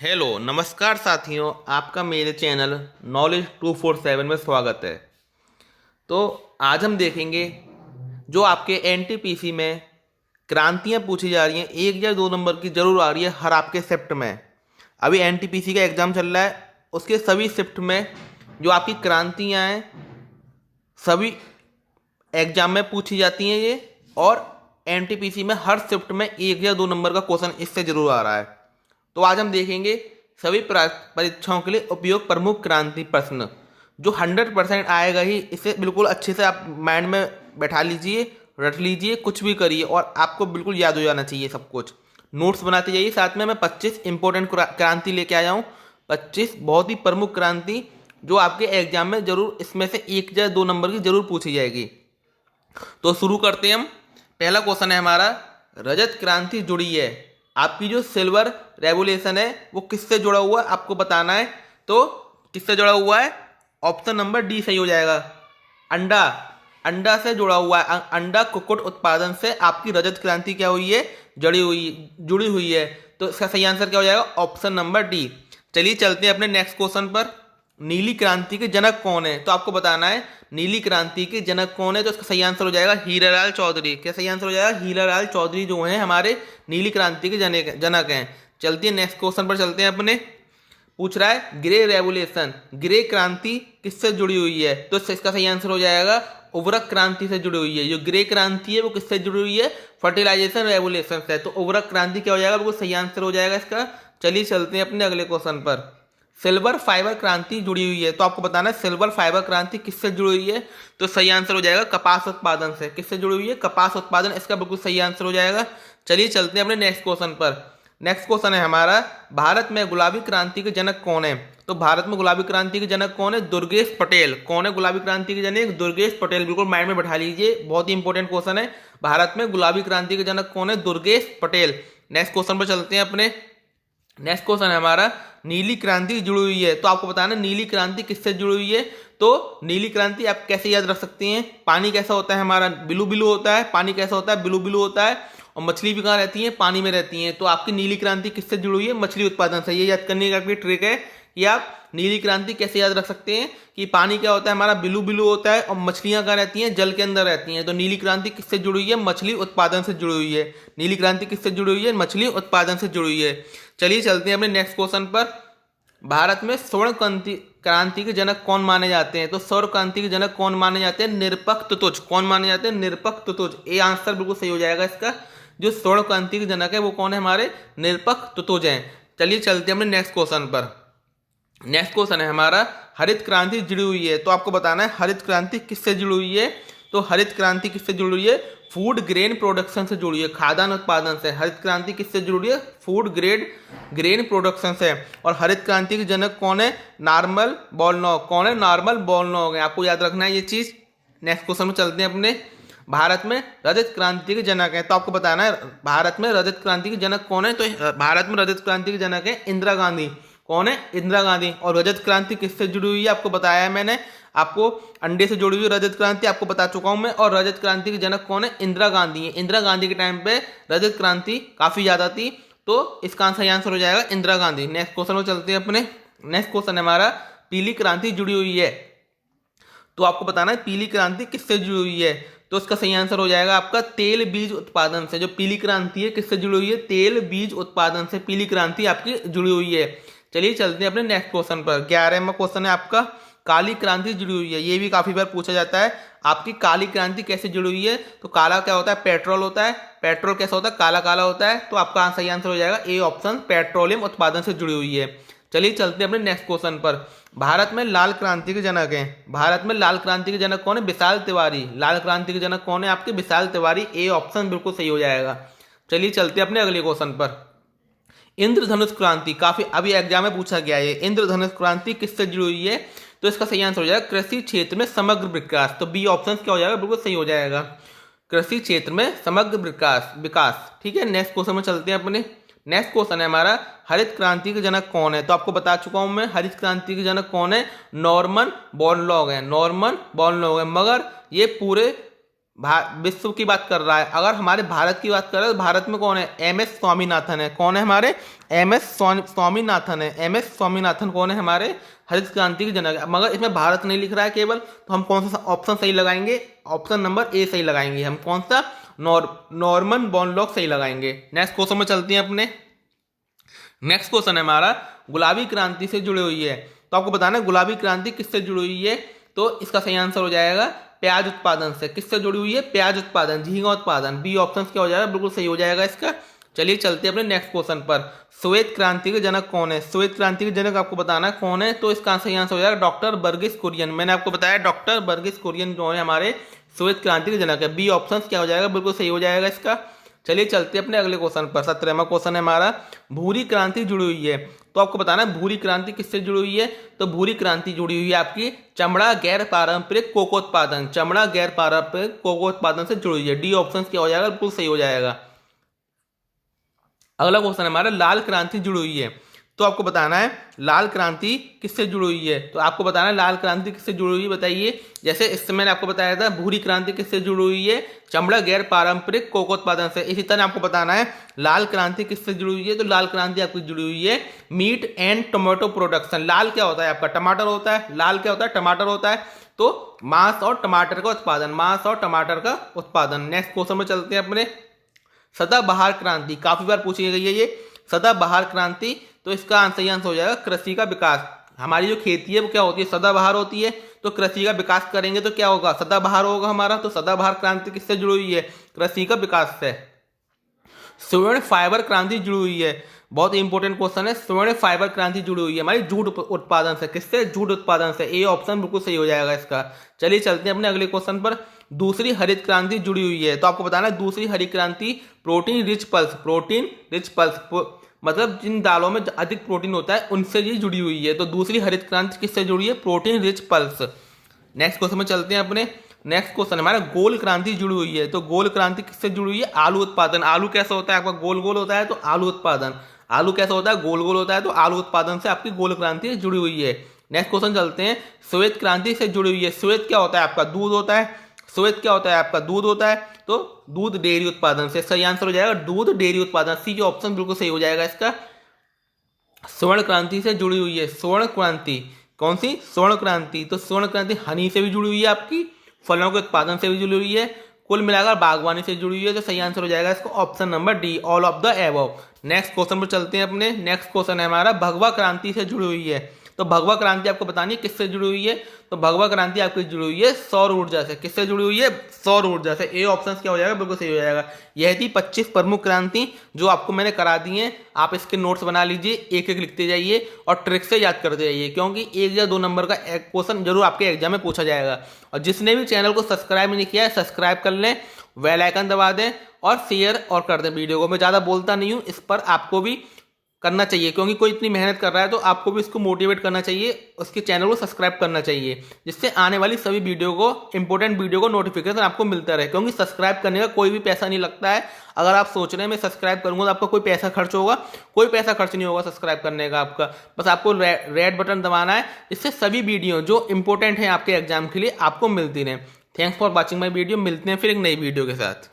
Hello नमस्कार साथियों, आपका मेरे चैनल नॉलेज 247 में स्वागत है। तो आज हम देखेंगे जो आपके एनटीपीसी में क्रांतियाँ पूछी जा रही हैं, 1 या 2 नंबर की जरूर आ रही है हर आपके शिफ्ट में। अभी एनटीपीसी का एग्ज़ाम चल रहा है, उसके सभी शिफ्ट में जो आपकी क्रांतियाँ हैं सभी एग्जाम में पूछी जाती हैं ये। और एनटीपीसी में हर शिफ्ट में 1 या 2 नंबर का क्वेश्चन इससे जरूर आ रहा है। तो आज हम देखेंगे सभी परीक्षाओं के लिए उपयोग प्रमुख क्रांति प्रश्न, जो 100% आएगा ही। इसे बिल्कुल अच्छे से आप माइंड में बैठा लीजिए, रट लीजिए, कुछ भी करिए और आपको बिल्कुल याद हो जाना चाहिए सब कुछ। नोट्स बनाते जाइए। साथ में मैं 25 इंपॉर्टेंट क्रांति लेके आया हूँ, 25 बहुत ही प्रमुख क्रांति जो आपके एग्जाम में जरूर इसमें से 1 या 2 नंबर की जरूर पूछी जाएगी। तो शुरू करते हैं हम। पहला क्वेश्चन है हमारा, रजत क्रांति जुड़ी है, आपकी जो सिल्वर रेवोल्यूशन है वो किससे जुड़ा हुआ है आपको बताना है। तो किससे जुड़ा हुआ है? ऑप्शन नंबर डी सही हो जाएगा। अंडा, अंडा से जुड़ा हुआ है। अंडा कुक्कुट उत्पादन से आपकी रजत क्रांति क्या हुई है? जुड़ी हुई है। तो इसका सही आंसर क्या हो जाएगा? Option number D. चलिए चलते हैं अपने नेक्स्ट क्वेश्चन पर। नीली क्रांति के जनक कौन है? तो आपको बताना है नीली क्रांति के जनक कौन है। तो इसका सही आंसर हो जाएगा हीरालाल चौधरी। क्या सही आंसर हो जाएगा? हीरालाल चौधरी जो है हमारे नीली क्रांति के जनक हैं। चलते हैं नेक्स्ट क्वेश्चन पर चलते हैं अपने। पूछ रहा है ग्रे रेवोल्यूशन, ग्रे क्रांति किससे जुड़ी हुई है? तो इसका सही आंसर हो जाएगा उर्वरक क्रांति से जुड़ी हुई है। जो ग्रे क्रांति है वो किससे जुड़ी हुई है? फर्टिलाइजेशन रेवोल्यूशन से। तो उर्वरक क्रांति क्या हो जाएगा? बिल्कुल सही आंसर हो जाएगा इसका। चलिए चलते हैं अपने अगले क्वेश्चन पर। सिल्वर फाइबर क्रांति जुड़ी हुई है। तो आपको बताना है सिल्वर फाइबर क्रांति किससे जुड़ी हुई है। तो सही आंसर हो जाएगा कपास उत्पादन से। किससे जुड़ी हुई है? कपास उत्पादन। इसका बिल्कुल सही आंसर हो जाएगा। चलिए चलते हैं अपने नेक्स्ट क्वेश्चन पर। नेक्स्ट क्वेश्चन है हमारा, भारत में गुलाबी क्रांति के जनक कौन है? तो भारत में गुलाबी क्रांति के जनक कौन है? दुर्गेश पटेल। कौन है गुलाबी क्रांति के जनक? दुर्गेश पटेल। बिल्कुल माइंड में बैठा लीजिए, बहुत ही इंपॉर्टेंट क्वेश्चन है। भारत में गुलाबी क्रांति के जनक कौन है? दुर्गेश पटेल। नेक्स्ट क्वेश्चन पर चलते हैं अपने। नेक्स्ट क्वेश्चन है हमारा, नीली क्रांति जुड़ी हुई है। तो आपको बताना नीली क्रांति किससे जुड़ी हुई है। तो नीली क्रांति आप कैसे याद रख सकते हैं? पानी कैसा होता है हमारा? ब्लू ब्लू होता है। पानी कैसा होता है? ब्लू ब्लू होता है। और मछली भी कहाँ रहती है? पानी में रहती है। तो आपकी नीली क्रांति किससे जुड़ी हुई है? मछली उत्पादन से। ये याद करने का भी ट्रिक है कि आप नीली क्रांति कैसे याद रख सकते हैं कि पानी क्या होता है हमारा? ब्लू ब्लू होता है। और मछलियां कहाँ रहती हैं? जल के अंदर रहती हैं। तो नीली क्रांति किससे जुड़ी हुई है? मछली उत्पादन से जुड़ी हुई है। नीली क्रांति किससे जुड़ी हुई है? मछली उत्पादन से जुड़ी हुई है। चलिए चलते हैं अपने नेक्स्ट क्वेश्चन पर। भारत में स्वर्ण क्रांति के जनक कौन माने जाते हैं? तो स्वर्ण क्रांति के जनक कौन माने जाते हैं? निरपक्ष तुतुज। कौन माने जाते हैं? निरपक्ष तुतुज। ये आंसर बिल्कुल सही हो जाएगा इसका। जो स्वर्ण क्रांति के जनक है वो कौन है? हमारे निरपक्ष तुतुज हैं। चलिए चलते हैं अपने नेक्स्ट क्वेश्चन पर। नेक्स्ट क्वेश्चन है हमारा, हरित क्रांति जुड़ी हुई है। तो आपको बताना है हरित क्रांति किससे जुड़ी हुई है। तो हरित क्रांति किससे जुड़ी हुई है? फूड ग्रेन प्रोडक्शन से जुड़ी है, खाद्यान्न उत्पादन से। हरित क्रांति किससे जुड़ी है? फूड ग्रेन प्रोडक्शन से। और हरित क्रांति के जनक कौन है? Norman Borlaug. कौन है? नॉर्मन बोरलॉग है। आपको याद रखना है ये चीज। नेक्स्ट क्वेश्चन में चलते हैं अपने। भारत में रजत क्रांति के जनक है। तो आपको बताना है भारत में रजत क्रांति के जनक कौन है। तो भारत में रजत क्रांति के जनक है इंदिरा गांधी। कौन है? इंदिरा गांधी। और रजत क्रांति किससे जुड़ी हुई है आपको बताया है मैंने। आपको अंडे से जुड़ी हुई रजत क्रांति आपको बता चुका हूं मैं। और रजत क्रांति के जनक कौन है? इंदिरा गांधी है। इंदिरा गांधी के टाइम पे रजत क्रांति काफी ज्यादा थी। तो इसका सही आंसर हो जाएगा इंदिरा गांधी। नेक्स्ट क्वेश्चन में चलते हैं अपने। नेक्स्ट क्वेश्चन है हमारा, पीली क्रांति जुड़ी हुई है। तो आपको बताना है पीली क्रांति किससे जुड़ी हुई है। तो इसका सही आंसर हो जाएगा आपका तेल बीज उत्पादन से। जो पीली क्रांति है किससे जुड़ी हुई है? तेल बीज उत्पादन से पीली क्रांति आपकी जुड़ी हुई है। चलिए चलते हैं अपने नेक्स्ट क्वेश्चन पर। 11वां क्वेश्चन है आपका, काली क्रांति जुड़ी हुई है। ये भी काफी बार पूछा जाता है, आपकी काली क्रांति कैसे जुड़ी हुई है। तो काला क्या होता है? पेट्रोल होता है। पेट्रोल कैसा होता है? काला काला होता है। तो आपका सही आंसर हो जाएगा ए ऑप्शन, पेट्रोलियम उत्पादन से जुड़ी हुई है। चलिए चलते हैं अपने नेक्स्ट क्वेश्चन पर। भारत में लाल क्रांति के जनक हैं। भारत में लाल क्रांति के जनक कौन है? विशाल तिवारी। लाल क्रांति के जनक कौन है आपके? विशाल तिवारी। ए ऑप्शन बिल्कुल सही हो जाएगा। चलिए चलते हैं अपने अगले क्वेश्चन पर। इंद्रधनुष क्रांति काफी अभी एग्जाम में पूछा गया है। इंद्रधनुष क्रांति किससे जुड़ी हुई है? तो इसका सही आंसर हो जाएगा कृषि क्षेत्र में समग्र विकास। तो बी ऑप्शन क्या हो जाएगा? बिल्कुल सही हो जाएगा, कृषि क्षेत्र में समग्र विकास। ठीक है, नेक्स्ट क्वेश्चन में चलते हैं अपने। नेक्स्ट क्वेश्चन है हमारा, हरित क्रांति के जनक कौन है। तो आपको बता चुका हूं मैं हरित क्रांति के जनक कौन है। नॉर्मन बोरलॉग है। नॉर्मन बोरलॉग है। मगर ये पूरे विश्व की बात कर रहा है। अगर हमारे भारत की बात कर रहा है तो भारत में कौन है? एम.एस. स्वामीनाथन है। कौन है हमारे? एम.एस. स्वामीनाथन है। एम.एस. स्वामीनाथन कौन है? हमारे हरित क्रांति के जनक है। मगर इसमें भारत नहीं लिख रहा है केवल, तो हम कौन सा ऑप्शन सही लगाएंगे? ऑप्शन नंबर ए सही लगाएंगे हम। कौन सा? नॉर्मन बॉरलॉग सही लगाएंगे। नेक्स्ट क्वेश्चन में चलते हैं अपने। नेक्स्ट क्वेश्चन है हमारा गुलाबी क्रांति से जुड़ी हुई है। तो आपको बताना है गुलाबी क्रांति किससे जुड़ी हुई है। तो इसका सही आंसर हो जाएगा प्याज उत्पादन से। किससे जुड़ी हुई है? प्याज उत्पादन, झींगा उत्पादन। बी ऑप्शन क्या हो जाएगा? बिल्कुल सही हो जाएगा इसका। चलिए चलते हैं अपने नेक्स्ट क्वेश्चन पर। श्वेत क्रांति के जनक कौन है? श्वेत क्रांति के जनक आपको बताना है कौन है। तो इसका सही आंसर हो जाएगा डॉक्टर वर्गीस कुरियन। मैंने आपको बताया डॉक्टर वर्गीस कुरियन जो है हमारे श्वेत क्रांति के जनक है। बी ऑप्शन क्या हो जाएगा? बिल्कुल सही हो जाएगा इसका। चलिए चलते हैं अपने अगले क्वेश्चन पर। 17वां क्वेश्चन है हमारा भूरी क्रांति जुड़ी हुई है। तो आपको बताना है भूरी क्रांति किससे जुड़ी हुई है। तो भूरी क्रांति जुड़ी हुई है आपकी चमड़ा गैर पारंपरिक कोको उत्पादन, चमड़ा गैर पारंपरिक कोको उत्पादन से जुड़ी हुई है। डी ऑप्शन क्या हो जाएगा? बिल्कुल सही हो जाएगा। अगला क्वेश्चन है हमारा लाल क्रांति जुड़ी हुई है। तो आपको बताना है लाल क्रांति किससे जुड़ी हुई है। तो आपको बताना है लाल क्रांति किससे जुड़ी हुई है, बताइए। जैसे इससे मैंने आपको बताया था भूरी क्रांति किससे जुड़ी हुई है? चमड़ा गैर पारंपरिक कोको उत्पादन से। इसी तरह आपको बताना है लाल क्रांति किससे जुड़ी हुई है। तो लाल क्रांति आपकी जुड़ी हुई है मीट एंड टोमेटो प्रोडक्शन। लाल क्या होता है आपका? टमाटर होता है। लाल क्या होता है? टमाटर होता है। तो मांस और टमाटर का उत्पादन, मांस और टमाटर का उत्पादन। नेक्स्ट क्वेश्चन में चलते हैं अपने। सदाबहार क्रांति काफी बार पूछी गई है ये सदाबहार क्रांति। तो इसका सही आंसर हो जाएगा कृषि का विकास। हमारी जो खेती है वो क्या होती है? सदाबहार होती है। तो कृषि का विकास करेंगे तो क्या होगा? सदाबहार होगा हमारा। तो सदाबहार क्रांति किससे जुड़ी हुई है? कृषि का विकास से। स्वर्ण फाइबर क्रांति जुड़ी हुई है। बहुत इंपॉर्टेंट क्वेश्चन है। स्वर्ण फाइबर क्रांति जुड़ी हुई है हमारी जूट उत्पादन से। किससे? जूट उत्पादन से। ए ऑप्शन बिल्कुल सही हो जाएगा इसका। चलिए चलते हैं अपने अगले क्वेश्चन पर। दूसरी हरित क्रांति जुड़ी हुई है। तो आपको बताना है दूसरी हरित क्रांति protein rich pulse, protein rich pulse मतलब जिन दालों में अधिक प्रोटीन होता है उनसे ये जुड़ी हुई है। तो दूसरी हरित क्रांति किससे जुड़ी है? Protein rich pulse. Next question में चलते हैं अपने। नेक्स्ट क्वेश्चन हमारा गोल क्रांति जुड़ी हुई है। तो गोल क्रांति किससे जुड़ी हुई है? आलू उत्पादन। आलू कैसा होता है आपका? गोल गोल होता है। तो आलू उत्पादन। आलू कैसा होता है? गोल गोल होता है। तो आलू उत्पादन से आपकी गोल क्रांति जुड़ी हुई है। नेक्स्ट क्वेश्चन चलते हैं। श्वेत क्रांति से जुड़ी हुई है। श्वेत क्या होता है आपका? दूध होता है। श्वेत क्या होता है आपका? दूध होता है। तो दूध डेयरी उत्पादन से। सही आंसर हो जाएगा दूध डेयरी उत्पादन। सी के ऑप्शन बिल्कुल सही हो जाएगा इसका। स्वर्ण क्रांति से जुड़ी हुई है। स्वर्ण क्रांति कौन सी? स्वर्ण क्रांति। तो स्वर्ण क्रांति हनी से भी जुड़ी हुई है आपकी, फलों के उत्पादन से भी जुड़ी हुई है, कुल मिलाकर बागवानी से जुड़ी हुई है। तो सही आंसर हो जाएगा इसका option number D, all of the above. Next question पर चलते हैं अपने। नेक्स्ट क्वेश्चन है हमारा भगवा क्रांति से जुड़ी हुई है। तो भगवा क्रांति आपको बतानी है किससे जुड़ी हुई है। तो भगवा क्रांति आपकी जुड़ी हुई है सौर ऊर्जा से। किससे जुड़ी हुई है? सौर ऊर्जा से। ए ऑप्शन क्या हो जाएगा? बिल्कुल सही हो जाएगा। यह थी 25 प्रमुख क्रांति जो आपको मैंने करा दी है। आप इसके नोट्स बना लीजिए, एक एक लिखते जाइए और ट्रिक से याद करते जाइए, क्योंकि 1 या 2 नंबर का एक क्वेश्चन जरूर आपके एग्जाम में पूछा जाएगा। और जिसने भी चैनल को सब्सक्राइब नहीं किया है सब्सक्राइब कर लें, बेल आइकन दबा दें और शेयर और कर दें वीडियो को। मैं ज़्यादा बोलता नहीं हूँ, इस पर आपको भी करना चाहिए, क्योंकि कोई इतनी मेहनत कर रहा है तो आपको भी इसको मोटिवेट करना चाहिए, उसके चैनल को सब्सक्राइब करना चाहिए, जिससे आने वाली सभी वीडियो को, इंपॉर्टेंट वीडियो को नोटिफिकेशन आपको मिलता रहे। क्योंकि सब्सक्राइब करने का कोई भी पैसा नहीं लगता है। अगर आप सोच रहे हैं मैं सब्सक्राइब करूंगा तो आपका कोई पैसा खर्च होगा, कोई पैसा खर्च नहीं होगा सब्सक्राइब करने का आपका। बस आपको रेड बटन दबाना है, इससे सभी वीडियो जो इंपॉर्टेंट है आपके एग्जाम के लिए आपको मिलती रहे। Thanks for watching my video. मिलते हैं फिर एक नई वीडियो के साथ।